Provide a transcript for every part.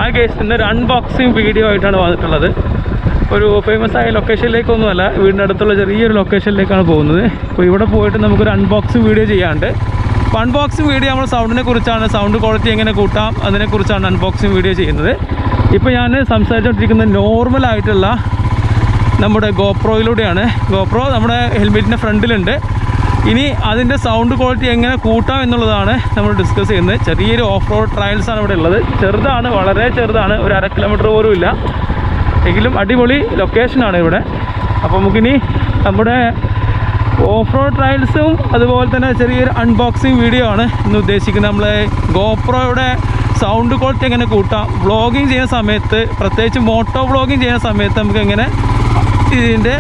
ആ കേസ് ഇന്നൊരു unboxing video ആയിട്ടാണ് വന്നിട്ടുള്ളത്. ഒരു ഫേമസ് ആയ ലൊക്കേഷനിലേക്കൊന്നുമല്ല, വീടിൻ്റെ അടുത്തുള്ള ചെറിയൊരു ലൊക്കേഷനിലേക്കാണ് പോകുന്നത്. അപ്പോൾ ഇവിടെ പോയിട്ട് നമുക്കൊരു അൺബോക്സിങ് വീഡിയോ ചെയ്യാണ്ട്. അപ്പോൾ അൺബോക്സിങ് വീഡിയോ നമ്മൾ സൗണ്ടിനെ കുറിച്ചാണ്, സൗണ്ട് ക്വാളിറ്റി എങ്ങനെ കൂട്ടാം അതിനെക്കുറിച്ചാണ് അൺബോക്സിങ് വീഡിയോ ചെയ്യുന്നത്. ഇപ്പോൾ ഞാൻ സംസാരിച്ചുകൊണ്ടിരിക്കുന്നത് നോർമലായിട്ടുള്ള നമ്മുടെ ഗോപ്രോയിലൂടെയാണ്. ഗോപ്രോ നമ്മുടെ ഹെൽമെറ്റിൻ്റെ ഫ്രണ്ടിലുണ്ട്. ഇനി അതിൻ്റെ സൗണ്ട് ക്വാളിറ്റി എങ്ങനെ കൂട്ടാം എന്നുള്ളതാണ് നമ്മൾ ഡിസ്കസ് ചെയ്യുന്നത്. ചെറിയൊരു ഓഫ് റോഡ് ട്രയൽസാണ് ഇവിടെ ഉള്ളത്. ചെറുതാണ്, വളരെ ചെറുതാണ്, ഒരു 1/2 കിലോമീറ്റർ പോലും ഇല്ല. എങ്കിലും അടിപൊളി ലൊക്കേഷനാണ് ഇവിടെ. അപ്പോൾ നമുക്കിനി നമ്മുടെ ഓഫ് റോഡ് ട്രയൽസും അതുപോലെ തന്നെ ചെറിയൊരു അൺബോക്സിങ് വീഡിയോ ആണ് ഇന്ന് ഉദ്ദേശിക്കുന്നത്. നമ്മൾ ഗോപ്രോയുടെ സൗണ്ട് ക്വാളിറ്റി എങ്ങനെ കൂട്ടാം, വ്ളോഗിങ് ചെയ്യുന്ന സമയത്ത്, പ്രത്യേകിച്ച് മോട്ടോ വ്ളോഗിങ് ചെയ്യുന്ന സമയത്ത് നമുക്ക് എങ്ങനെ ഇതിൻ്റെ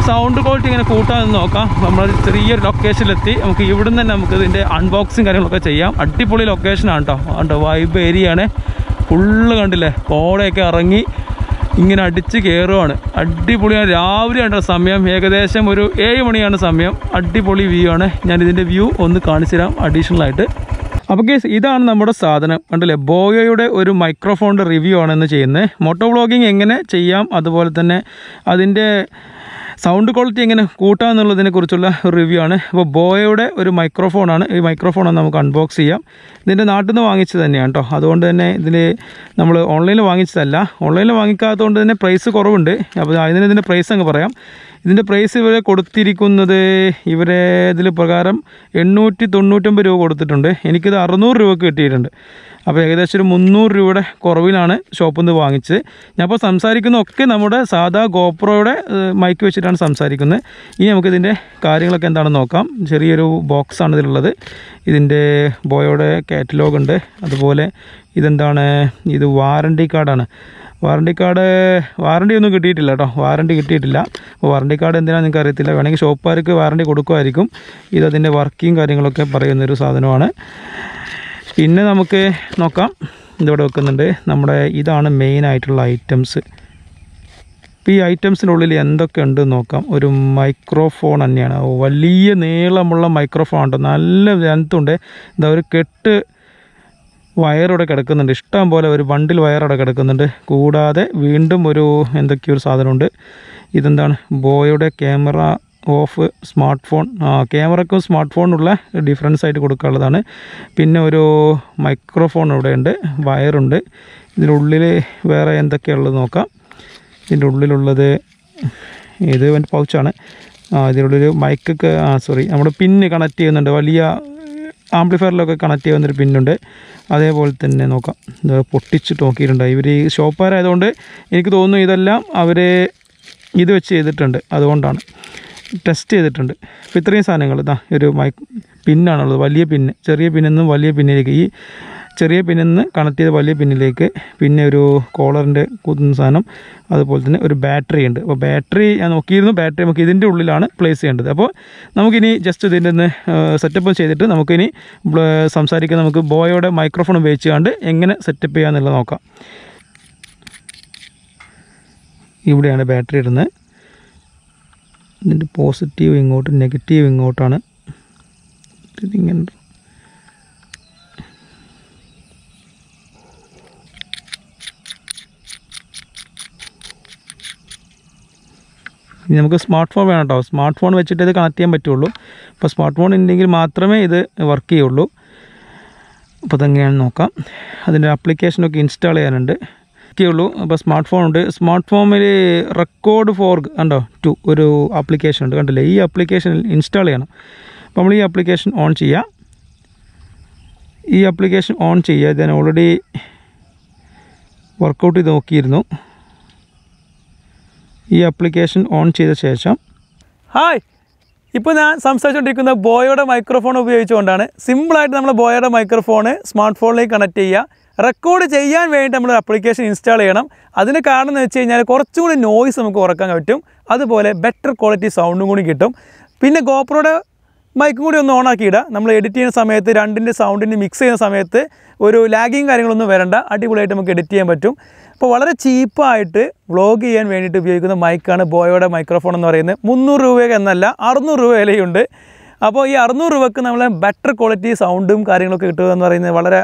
സൗണ്ട് ക്വാളിറ്റി ഇങ്ങനെ കൂട്ടാമെന്ന് നോക്കാം. നമ്മൾ ചെറിയൊരു ലൊക്കേഷനിലെത്തി. നമുക്ക് ഇവിടുന്ന് തന്നെ നമുക്ക് ഇതിൻ്റെ അൺബോക്സിങ് കാര്യങ്ങളൊക്കെ ചെയ്യാം. അടിപൊളി ലൊക്കേഷനാണ് കേട്ടോ. വൈബ് ഏരിയയാണ്. ഫുള്ള് കണ്ടില്ലേ, കോടയൊക്കെ ഇറങ്ങി ഇങ്ങനെ അടിച്ച് കയറുവാണ്. അടിപൊളിയാണ്. രാവിലെയാണ് സമയം, ഏകദേശം ഒരു 7 മണിയാണ് സമയം. അടിപൊളി വ്യൂ ആണ്. ഞാനിതിൻ്റെ വ്യൂ ഒന്ന് കാണിച്ചു തരാം അഡീഷണലായിട്ട്. അപ്പോൾ കേസ് ഇതാണ് നമ്മുടെ സാധനം, കണ്ടില്ലേ. ബോയോയുടെ ഒരു മൈക്രോഫോണിൻ്റെ റിവ്യൂ ആണ് ഇന്ന് ചെയ്യുന്നത്. മോട്ടോ വ്ളോഗിങ് എങ്ങനെ ചെയ്യാം, അതുപോലെ തന്നെ അതിൻ്റെ സൗണ്ട് ക്വാളിറ്റി എങ്ങനെ കൂട്ടാം എന്നുള്ളതിനെ കുറിച്ചുള്ള ഒരു റിവ്യൂ ആണ്. അപ്പോൾ ബോയോയുടെ ഒരു മൈക്രോഫോണാണ്. ഈ മൈക്രോഫോണാണ് നമുക്ക് അൺബോക്സ് ചെയ്യാം. ഇതിൻ്റെ നാട്ടിൽ നിന്ന് വാങ്ങിച്ചത് തന്നെയാണ് കേട്ടോ. അതുകൊണ്ട് തന്നെ ഇതിൽ നമ്മൾ ഓൺലൈനിൽ വാങ്ങിച്ചതല്ല. ഓൺലൈനിൽ വാങ്ങിക്കാത്തതുകൊണ്ട് തന്നെ പ്രൈസ് കുറവുണ്ട്. അപ്പോൾ ഇതിൻ്റെ പ്രൈസ് അങ്ങ് പറയാം. ഇതിൻ്റെ പ്രൈസ് ഇവരെ കൊടുത്തിരിക്കുന്നത്, ഇവരെ ഇതിൽ പ്രകാരം 899 രൂപ കൊടുത്തിട്ടുണ്ട്. എനിക്കിത് 600 രൂപക്ക് കിട്ടിയിട്ടുണ്ട്. അപ്പോൾ ഏകദേശം ഒരു 300 രൂപയുടെ കുറവിലാണ് ഷോപ്പിൽ നിന്ന് വാങ്ങിച്ചത്. ഞാനിപ്പോൾ സംസാരിക്കുന്നതൊക്കെ നമ്മുടെ സാധാ ഗോപ്രോയുടെ മൈക്ക് വെച്ചിട്ടാണ് സംസാരിക്കുന്നത്. ഇനി നമുക്കിതിൻ്റെ കാര്യങ്ങളൊക്കെ എന്താണെന്ന് നോക്കാം. ചെറിയൊരു ബോക്സാണ് ഇതിലുള്ളത്. ഇതിൻ്റെ ബോയോയുടെ കാറ്റലോഗ് ഉണ്ട്. അതുപോലെ ഇതെന്താണ്, ഇത് വാറണ്ടി കാർഡാണ്. വാറണ്ടി ഒന്നും കിട്ടിയിട്ടില്ല കേട്ടോ. വാറണ്ടി കിട്ടിയിട്ടില്ല. അപ്പോൾ വാറണ്ടി കാർഡ് എന്തിനാണെന്ന് നിങ്ങൾക്ക് അറിയത്തില്ല. വേണമെങ്കിൽ ഷോപ്പുകാർക്ക് വാറണ്ടി കൊടുക്കുമായിരിക്കും. ഇതതിൻ്റെ വർക്കിംഗ് കാര്യങ്ങളൊക്കെ പറയുന്നൊരു സാധനമാണ്. പിന്നെ നമുക്ക് നോക്കാം, ഇതിവിടെ വെക്കുന്നുണ്ട്. ഇതാണ് മെയിനായിട്ടുള്ള ഐറ്റംസ്. ഇപ്പോൾ ഈ ഐറ്റംസിൻ്റെ ഉള്ളിൽ എന്തൊക്കെ ഉണ്ടെന്ന് നോക്കാം. ഒരു മൈക്രോഫോൺ തന്നെയാണ്. വലിയ നീളമുള്ള മൈക്രോഫോൺ ഉണ്ട്. നല്ല ലെങ്ത്തുണ്ട്. എന്താ ഒരു കെട്ട് വയറവിടെ കിടക്കുന്നുണ്ട്. ഇഷ്ടം പോലെ ഒരു ബണ്ടിൽ വയറവിടെ കിടക്കുന്നുണ്ട്. കൂടാതെ വീണ്ടും എന്തൊക്കെയൊരു സാധനമുണ്ട്. ഇതെന്താണ്, ബോയോയുടെ ക്യാമറ ഓഫ് സ്മാർട്ട് ഫോൺ. ക്യാമറയ്ക്കും സ്മാർട്ട് ഫോണിനുള്ള ഡിഫറൻസ് ആയിട്ട് കൊടുക്കാനുള്ളതാണ്. പിന്നെ ഒരു മൈക്രോഫോൺ ഇവിടെ ഉണ്ട്, വയറുണ്ട്. ഇതിനുള്ളിൽ വേറെ എന്തൊക്കെയുള്ളത് നോക്കാം. ഇതിൻ്റെ ഉള്ളിലുള്ളത് ഇത് പൗച്ചാണ്. ഇതിനുള്ളിൽ മൈക്കൊക്കെ നമ്മുടെ പിന്ന് കണക്ട് ചെയ്യുന്നുണ്ട്. വലിയ ആംപ്ലിഫയറിലൊക്കെ കണക്ട് ചെയ്യുന്നൊരു പിന്നുണ്ട്. അതേപോലെ തന്നെ നോക്കാം, ഇത് പൊട്ടിച്ചിട്ട് നോക്കിയിട്ടുണ്ട്. ഇവർ ഈ ഷോപ്പുകാരായതുകൊണ്ട് എനിക്ക് തോന്നുന്നു ഇതെല്ലാം അവർ ഇത് വെച്ച് ചെയ്തിട്ടുണ്ട്. അതുകൊണ്ടാണ് ടെസ്റ്റ് ചെയ്തിട്ടുണ്ട്. അപ്പോൾ ഇത്രയും സാധനങ്ങൾ ഒരു പിന്നാണുള്ളത്. വലിയ പിന്ന്, ചെറിയ പിന്നിൽ നിന്നും വലിയ പിന്നിലേക്ക്, ഈ ചെറിയ പിന്നിൽ നിന്ന് കണക്ട് ചെയ്ത വലിയ പിന്നിലേക്ക്, പിന്നെ ഒരു കോളറിൻ്റെ കുത്തുന്ന സാധനം, അതുപോലെ തന്നെ ഒരു ബാറ്ററി ഉണ്ട്. അപ്പോൾ ബാറ്ററി ഞാൻ നോക്കിയിരുന്നു. ബാറ്ററി നമുക്ക് ഇതിൻ്റെ ഉള്ളിലാണ് പ്ലേസ് ചെയ്യേണ്ടത്. അപ്പോൾ നമുക്കിനി ജസ്റ്റ് ഇതിൻ്റെ ഒന്ന് സെറ്റപ്പ് ചെയ്തിട്ട് നമുക്കിനി സംസാരിക്കാൻ, നമുക്ക് ബോയോയുടെ മൈക്രോഫോൺ ഉപയോഗിച്ചുകൊണ്ട് എങ്ങനെ സെറ്റപ്പ് ചെയ്യാമെന്നുള്ളത് നോക്കാം. ഇവിടെയാണ് ബാറ്ററി ഇടുന്നത്. ഇതിൻ്റെ പോസിറ്റീവ് ഇങ്ങോട്ട്, നെഗറ്റീവ് ഇങ്ങോട്ടാണ്. ഇതിങ്ങനെ നമുക്ക് സ്മാർട്ട് ഫോൺ വേണം കേട്ടോ. സ്മാർട്ട് ഫോൺ വെച്ചിട്ട് ഇത് കണക്ട് ചെയ്യാൻ പറ്റുള്ളൂ. അപ്പോൾ സ്മാർട്ട് ഫോൺ ഉണ്ടെങ്കിൽ മാത്രമേ ഇത് വർക്ക് ചെയ്യുള്ളൂ. അപ്പോൾ അതെങ്ങനെയാണെന്ന് നോക്കാം. അതിൻ്റെ ആപ്ലിക്കേഷനൊക്കെ ഇൻസ്റ്റാൾ ചെയ്യാനുണ്ട് ഉള്ളൂ. അപ്പോൾ സ്മാർട്ട് ഫോൺ ഉണ്ട്. സ്മാർട്ട് ഫോണിൽ റെക്കോർഡ് ഫോർ കണ്ടോ 2 ഒരു ആപ്ലിക്കേഷൻ ഉണ്ട്, കണ്ടില്ലേ. ഈ ആപ്ലിക്കേഷൻ ഇൻസ്റ്റാൾ ചെയ്യണം. അപ്പോൾ നമ്മൾ ഈ ആപ്ലിക്കേഷൻ ഓൺ ചെയ്യുക. ഞാൻ ഓൾറെഡി വർക്കൗട്ട് ചെയ്ത് നോക്കിയിരുന്നു. ഈ ആപ്ലിക്കേഷൻ ഓൺ ചെയ്ത ശേഷം, ഹായ്, ഇപ്പോൾ ഞാൻ സംസാരിച്ചുകൊണ്ടിരിക്കുന്ന ബോയോയുടെ മൈക്രോഫോൺ ഉപയോഗിച്ചുകൊണ്ടാണ്. സിമ്പിളായിട്ട് നമ്മൾ ബോയോയുടെ മൈക്രോഫോണ് സ്മാർട്ട് ഫോണിലേക്ക് കണക്ട് ചെയ്യുക. റെക്കോർഡ് ചെയ്യാൻ വേണ്ടി നമ്മൾ ആപ്ലിക്കേഷൻ ഇൻസ്റ്റാൾ ചെയ്യണം. അതിന് കാരണം എന്ന് വെച്ച് കഴിഞ്ഞാൽ കുറച്ചും കൂടി നോയ്സ് നമുക്ക് കുറക്കാൻ പറ്റും. അതുപോലെ ബെറ്റർ ക്വാളിറ്റി സൗണ്ടും കൂടി കിട്ടും. പിന്നെ ഗോപ്രോയുടെ മൈക്കും കൂടി ഒന്ന് ഓണാക്കി ഇടുക. നമ്മൾ എഡിറ്റ് ചെയ്യുന്ന സമയത്ത് രണ്ടിൻ്റെ സൗണ്ടിൻ്റെ മിക്സ് ചെയ്യുന്ന സമയത്ത് ഒരു ലാഗിങ് കാര്യങ്ങളൊന്നും വരണ്ട. അടിപൊളിയായിട്ട് നമുക്ക് എഡിറ്റ് ചെയ്യാൻ പറ്റും. അപ്പോൾ വളരെ ചീപ്പായിട്ട് വ്ളോഗ് ചെയ്യാൻ വേണ്ടിയിട്ട് ഉപയോഗിക്കുന്ന മൈക്കാണ് ബോയോയുടെ മൈക്രോഫോൺ എന്ന് പറയുന്നത്. 300 രൂപ എന്നല്ല, 600 രൂപ വിലയുണ്ട്. അപ്പോൾ ഈ 600 രൂപക്ക് നമ്മൾ ബെറ്റർ ക്വാളിറ്റി സൗണ്ടും കാര്യങ്ങളൊക്കെ കിട്ടുക എന്ന് പറയുന്നത് വളരെ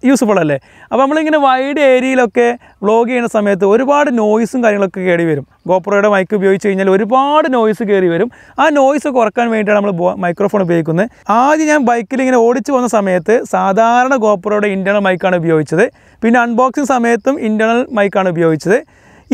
യൂസ്ഫുൾ അല്ലേ. അപ്പോൾ നമ്മളിങ്ങനെ വൈഡ് ഏരിയയിലൊക്കെ വ്ളോഗ് ചെയ്യുന്ന സമയത്ത് ഒരുപാട് നോയ്സും കാര്യങ്ങളൊക്കെ കയറി വരും. ഗോപ്രോയുടെ മൈക്ക് ഉപയോഗിച്ച് കഴിഞ്ഞാൽ ഒരുപാട് നോയ്സ് കയറി വരും. ആ നോയ്സ് കുറക്കാൻ വേണ്ടിയിട്ടാണ് നമ്മൾ മൈക്രോഫോൺ ഉപയോഗിക്കുന്നത്. ആദ്യം ഞാൻ ബൈക്കിൽ ഇങ്ങനെ ഓടിച്ച് വന്ന സമയത്ത് സാധാരണ ഗോപ്രോയുടെ ഇൻറ്റേർണൽ മൈക്കാണ് ഉപയോഗിച്ചത്. പിന്നെ അൺബോക്സിങ് സമയത്തും ഇൻറ്റേർണൽ മൈക്കാണ് ഉപയോഗിച്ചത്.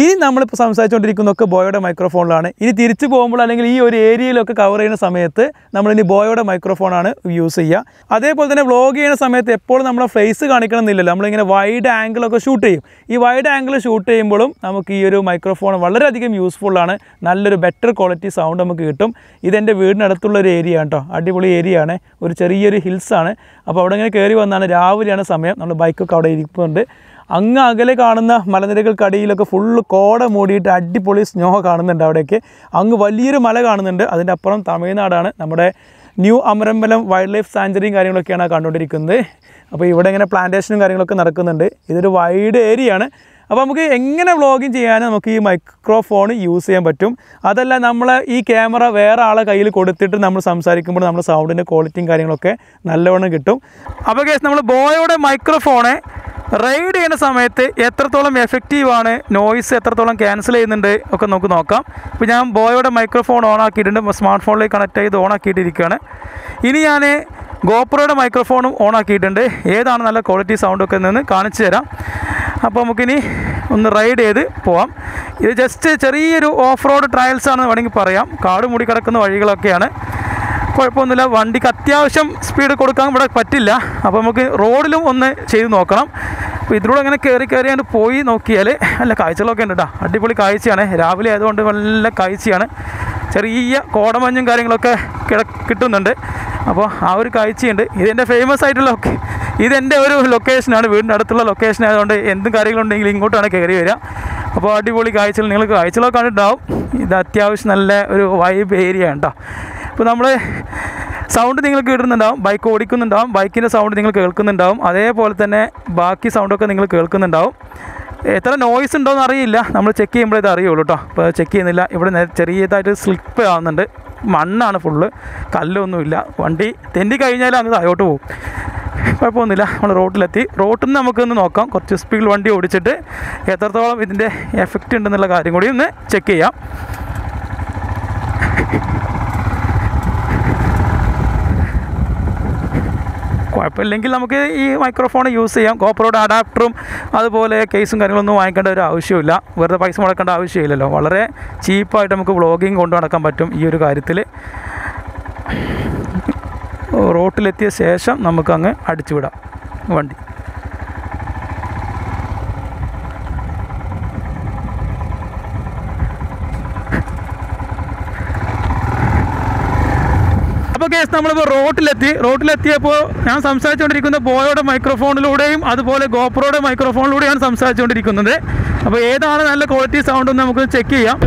ഇനി നമ്മളിപ്പോൾ സംസാരിച്ചുകൊണ്ടിരിക്കുന്നതൊക്കെ ബോയോയുടെ മൈക്രോഫോണിലാണ്. ഇനി തിരിച്ചു പോകുമ്പോൾ അല്ലെങ്കിൽ ഈ ഒരു ഏരിയയിലൊക്കെ കവർ ചെയ്യുന്ന സമയത്ത് നമ്മളിനി ബോയോയുടെ മൈക്രോഫോണാണ് യൂസ് ചെയ്യുക. അതേപോലെ തന്നെ വ്ളോഗ് ചെയ്യുന്ന സമയത്ത് എപ്പോഴും നമ്മളെ ഫേസ് കാണിക്കണം എന്നില്ലല്ലോ. നമ്മളിങ്ങനെ വൈഡ് ആംഗിളൊക്കെ ഷൂട്ട് ചെയ്യും. ഈ വൈഡ് ആംഗിൾ ഷൂട്ട് ചെയ്യുമ്പോഴും നമുക്ക് ഈ ഒരു മൈക്രോഫോൺ വളരെയധികം യൂസ്ഫുള്ളാണ്. നല്ലൊരു ബെറ്റർ ക്വാളിറ്റി സൗണ്ട് നമുക്ക് കിട്ടും. ഇതെൻ്റെ വീടിനടുത്തുള്ളൊരു ഏരിയ ആണ് കേട്ടോ. അടിപൊളി ഏരിയ ആണ്. ഒരു ചെറിയൊരു ഹിൽസാണ്. അപ്പോൾ അവിടെ ഇങ്ങനെ കയറി വന്നാണ്. രാവിലെയാണ് സമയം. നമ്മൾ ബൈക്കൊക്കെ അവിടെ ഇരിക്കുന്നുണ്ട്. അങ്ങ് അകലെ കാണുന്ന മലനിരകൾക്കടിയിലൊക്കെ ഫുള്ള് കോട മൂടിയിട്ട് അടിപൊളി സ്നോ കാണുന്നുണ്ട്. അവിടെയൊക്കെ അങ്ങ് വലിയൊരു മല കാണുന്നുണ്ട്. അതിൻ്റെ അപ്പുറം തമിഴ്നാടാണ്. നമ്മുടെ ന്യൂ അമരമ്പലം വൈൽഡ് ലൈഫ് സാഞ്ചുറിയും കാര്യങ്ങളൊക്കെയാണ് കണ്ടുകൊണ്ടിരിക്കുന്നത്. അപ്പോൾ ഇവിടെ ഇങ്ങനെ പ്ലാന്റേഷനും കാര്യങ്ങളൊക്കെ നടക്കുന്നുണ്ട്. ഇതൊരു വൈഡ് ഏരിയ ആണ്. അപ്പോൾ നമുക്ക് എങ്ങനെ വ്ളോഗിങ് ചെയ്യാനും നമുക്ക് ഈ മൈക്രോഫോൺ യൂസ് ചെയ്യാൻ പറ്റും. അതല്ല നമ്മൾ ഈ ക്യാമറ വേറെ ആളെ കയ്യിൽ കൊടുത്തിട്ട് നമ്മൾ സംസാരിക്കുമ്പോൾ നമ്മുടെ സൗണ്ടിൻ്റെ ക്വാളിറ്റിയും കാര്യങ്ങളൊക്കെ നല്ലവണ്ണം കിട്ടും. അപ്പോൾ കേസ് നമ്മൾ ബോയോയുടെ മൈക്രോഫോണ് റൈഡ് ചെയ്യുന്ന സമയത്ത് എത്രത്തോളം എഫക്റ്റീവാണ്, നോയ്സ് എത്രത്തോളം ക്യാൻസൽ ചെയ്യുന്നുണ്ട് ഒക്കെ നമുക്ക് നോക്കാം. ഇപ്പോൾ ഞാൻ ബോയോയുടെ മൈക്രോഫോൺ ഓൺ ആക്കിയിട്ടുണ്ട്. സ്മാർട്ട് ഫോണിലേക്ക് കണക്ട് ചെയ്ത് ഓൺ ആക്കിയിട്ടിരിക്കുകയാണ്. ഇനി ഞാൻ ഗോപ്രോയുടെ മൈക്രോഫോണും ഓൺ ആക്കിയിട്ടുണ്ട്. ഏതാണ് നല്ല ക്വാളിറ്റി സൗണ്ടൊക്കെ നിന്ന് കാണിച്ചു തരാം. അപ്പോൾ നമുക്കിനി ഒന്ന് റൈഡ് ചെയ്ത് പോവാം. ഇത് ജസ്റ്റ് ചെറിയൊരു ഓഫ് റോഡ് ട്രയൽസാണെന്ന് വേണമെങ്കിൽ പറയാം. കാട് മൂടി കിടക്കുന്ന വഴികളൊക്കെയാണ്. കുഴപ്പമൊന്നുമില്ല. വണ്ടിക്ക് അത്യാവശ്യം സ്പീഡ് കൊടുക്കാൻ ഇവിടെ പറ്റില്ല. അപ്പോൾ നമുക്ക് റോഡിലും ഒന്ന് ചെയ്ത് നോക്കണം. അപ്പോൾ ഇതിലൂടെ അങ്ങനെ കയറിയാണ്ട് പോയി നോക്കിയാൽ നല്ല കാഴ്ചകളൊക്കെ ഉണ്ട് കേട്ടോ. അടിപൊളി കാഴ്ചയാണ്. രാവിലെ ആയതുകൊണ്ട് നല്ല കാഴ്ചയാണ്. ചെറിയ കോടമഞ്ഞും കാര്യങ്ങളൊക്കെ കിട്ടുന്നുണ്ട്. അപ്പോൾ ആ ഒരു കാഴ്ചയുണ്ട്. ഇതെൻ്റെ ഫേമസ് ആയിട്ടുള്ള ഇതെൻ്റെ ഒരു ലൊക്കേഷനാണ്. വീടിൻ്റെ അടുത്തുള്ള ലൊക്കേഷൻ ആയതുകൊണ്ട് എന്തും കാര്യങ്ങളുണ്ടെങ്കിലും ഇങ്ങോട്ടാണ് കയറി വരിക. അപ്പോൾ അടിപൊളി കാഴ്ചകൾ നിങ്ങൾക്ക് കാഴ്ചകളൊക്കെ കണ്ടിട്ടുണ്ടാവും. ഇത് അത്യാവശ്യം നല്ല ഒരു വൈബ് ഏരിയ ആണ് കേട്ടോ. ഇപ്പോൾ നമ്മൾ സൗണ്ട് നിങ്ങൾക്ക് കിട്ടുന്നുണ്ടാവും. ബൈക്ക് ഓടിക്കുന്നുണ്ടാവും. ബൈക്കിൻ്റെ സൗണ്ട് നിങ്ങൾ കേൾക്കുന്നുണ്ടാവും. അതേപോലെ തന്നെ ബാക്കി സൗണ്ടൊക്കെ നിങ്ങൾ കേൾക്കുന്നുണ്ടാവും. എത്ര നോയ്സ് ഉണ്ടോയെന്ന് അറിയില്ല. നമ്മൾ ചെക്ക് ചെയ്യുമ്പോഴേ ഇത് അറിയുള്ളൂ കേട്ടോ. അപ്പോൾ ചെക്ക് ചെയ്യുന്നില്ല. ഇവിടെ ചെറിയതായിട്ട് സ്ലിപ്പ് ആവുന്നുണ്ട്. മണ്ണാണ് ഫുള്ള്, കല്ലൊന്നുമില്ല. വണ്ടി തെന്നി കഴിഞ്ഞാൽ അങ്ങ് താഴോട്ട് പോകും. കുഴപ്പമൊന്നുമില്ല. നമ്മൾ റോട്ടിലെത്തി. റോട്ടിൽ നിന്ന് നമുക്കൊന്ന് നോക്കാം. കുറച്ച് സ്പീഡിൽ വണ്ടി ഓടിച്ചിട്ട് എത്രത്തോളം ഇതിൻ്റെ എഫക്റ്റ് ഉണ്ടെന്നുള്ള കാര്യം കൂടി ഒന്ന് ചെക്ക് ചെയ്യാം. കുഴപ്പമില്ലെങ്കിൽ നമുക്ക് ഈ മൈക്രോഫോൺ യൂസ് ചെയ്യാം. ഗോപ്രോയുടെ അഡാപ്റ്ററും അതുപോലെ കേസും കാര്യങ്ങളൊന്നും വാങ്ങിക്കേണ്ട ഒരു ആവശ്യമില്ല. വെറുതെ പൈസ മുടക്കേണ്ട ആവശ്യമില്ലല്ലോ. വളരെ ചീപ്പായിട്ട് നമുക്ക് വ്ളോഗിങ് കൊണ്ടു നടക്കാൻ പറ്റും ഈ ഒരു കാര്യത്തിൽ. റോട്ടിലെത്തിയ ശേഷം നമുക്കങ്ങ് അടിച്ചു വിടാം വണ്ടി. അപ്പോൾ കേസ് നമ്മളിപ്പോൾ റോട്ടിലെത്തിയപ്പോൾ ഞാൻ സംസാരിച്ചുകൊണ്ടിരിക്കുന്ന ബോയോയുടെ മൈക്രോഫോണിലൂടെയും അതുപോലെ ഗോപ്രോയുടെ മൈക്രോഫോണിലൂടെയാണ് സംസാരിച്ചുകൊണ്ടിരിക്കുന്നത്. അപ്പോൾ ഏതാണ് നല്ല ക്വാളിറ്റി സൗണ്ട് എന്ന് നമുക്ക് ചെക്ക് ചെയ്യാം.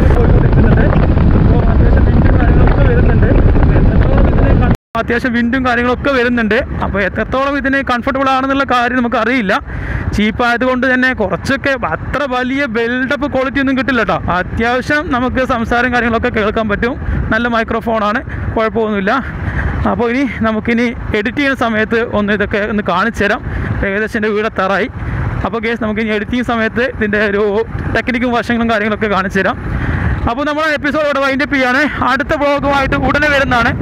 അത്യാവശ്യം വിൻഡും കാര്യങ്ങളൊക്കെ വരുന്നുണ്ട്. അപ്പോൾ എത്രത്തോളം ഇതിന് കംഫർട്ടബിൾ ആണെന്നുള്ള കാര്യം നമുക്ക് അറിയില്ല. ചീപ്പായതുകൊണ്ട് തന്നെ കുറച്ചൊക്കെ അത്ര വലിയ ബിൽഡപ്പ് ക്വാളിറ്റി ഒന്നും കിട്ടില്ല കേട്ടോ. അത്യാവശ്യം നമുക്ക് സംസാരം കാര്യങ്ങളൊക്കെ കേൾക്കാൻ പറ്റും. നല്ല മൈക്രോഫോണാണ്, കുഴപ്പമൊന്നുമില്ല. അപ്പോൾ നമുക്കിനി എഡിറ്റ് ചെയ്യുന്ന സമയത്ത് ഇതൊക്കെ ഒന്ന് കാണിച്ചു തരാം. ഏകദേശം എൻ്റെ വീടെത്താറായി. അപ്പോൾ കേസ് നമുക്കിനി എഡിറ്റിംഗ് സമയത്ത് ഇതിൻ്റെ ഒരു ടെക്നിക്കും വശങ്ങളും കാര്യങ്ങളൊക്കെ കാണിച്ചു തരാം. അപ്പോൾ നമ്മുടെ എപ്പിസോഡ് ഇവിടെ വൈൻഡപ്പ് ചെയ്യാണ്. അടുത്ത വ്ളോഗുമായിട്ട് ഉടനെ വരുന്നതാണ്.